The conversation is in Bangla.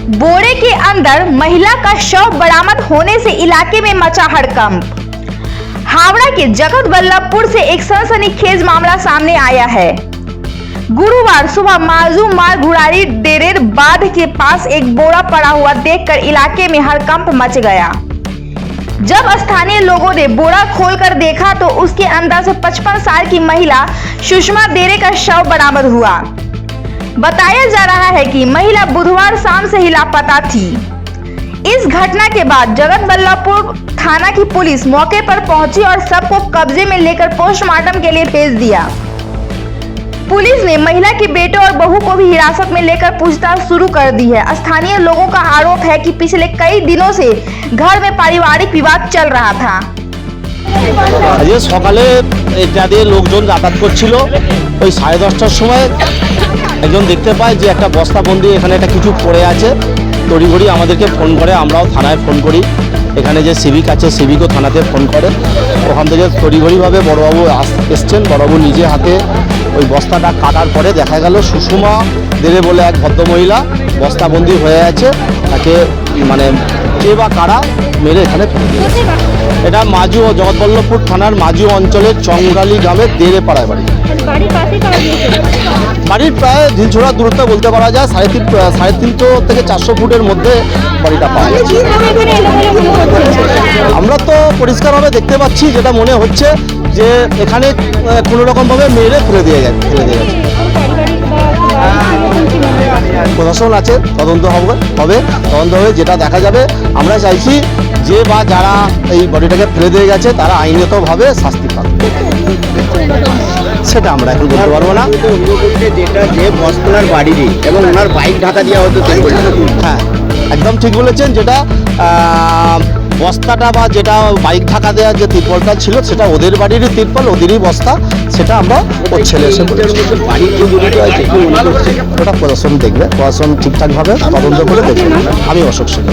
बोरे के अंदर महिला का शव बरामद होने से इलाके में मचा हड़कंप। हावड़ा के जगत वल्लभपुर से एक सनसनीखेज मामला सामने आया है। गुरुवार सुबह माजू मार घुड़ारी डेरेर बांध के पास एक बोरा पड़ा हुआ देखकर इलाके में हड़कंप मच गया। जब स्थानीय लोगों ने बोरा खोलकर देखा तो उसके अंदर से 55 साल की महिला सुषमा डेरे का शव बरामद हुआ। बताया जा रहा है कि महिला बुधवार शाम से ही लापता थी। इस घटना के बाद जगत वल्लभपुर थाना की पुलिस मौके पर पहुंची और शव को कब्जे में लेकर पोस्टमार्टम के लिए भेज दिया। पुलिस ने महिला के बेटे और बहू को भी हिरासत में लेकर पूछताछ शुरू कर दी है। स्थानीय लोगों का आरोप है कि पिछले कई दिनों से घर में पारिवारिक विवाद चल रहा था। আজকে সকালে এটা দিয়ে লোকজন যাতায়াত করছিল, ওই 10:30টার সময় একজন দেখতে পায় যে একটা বস্তাবন্দি এখানে একটা কিছু পড়ে আছে। তড়িঘড়ি আমাদেরকে ফোন করে, আমরাও থানায় ফোন করি। এখানে যে সিভিক আছে সিভিকও থানাতে ফোন করে। ওখান থেকে তড়িঘড়িভাবে বড়বাবু এসছেন। বড়বাবু নিজে হাতে ওই বস্তাটা কাটার পরে দেখা গেল সুষমা দেবে বলে এক ভদ্রমহিলা বস্তাবন্দি হয়ে আছে। তাকে মানে কে বা কারা মেরে এখানে ফেলে দিয়েছে। এটা মাজু ও জগৎবল্লভপুর থানার মাজু অঞ্চলের চংগালি গ্রামের দেরে পাড়ায় বাড়ি। বাড়ির প্রায় ঢিলছোড়া দূরত্ব বলতে পারা যায় 350 থেকে 400 ফুটের মধ্যে বাড়িটা পাওয়া যাচ্ছে। আমরা তো পরিষ্কারভাবে দেখতে পাচ্ছি, যেটা মনে হচ্ছে যে এখানে কোনো রকমভাবে মেরে ফেলে দিয়ে গেছে। প্রশাসন আছে, তদন্ত হবে যেটা দেখা যাবে। আমরা চাইছি যে বা যারা এই বডিটাকে ফেলে দিয়ে গেছে তারা আইনগতভাবে শাস্তি পাবে। সেটা আমরা এখন বলতে পারবো না। যেটা যে বস্তার বাড়িরই এবং ওনার বাইক ঢাকা দেওয়া হতো, হ্যাঁ একদম ঠিক বলেছেন। যেটা বস্তাটা বা যেটা বাইক ঢাকা দেওয়ার যে তিরপলটা ছিল সেটা ওদের বাড়িরই তিরপল, ওদেরই বস্তা। সেটা আমরা ওর ছেলে এসে বাড়ির যে জড়িত আছে ওটা প্রশাসন দেখবে, প্রশাসন ঠিকঠাকভাবে তদন্ত করে দেখবে। আমি অশোক সিং।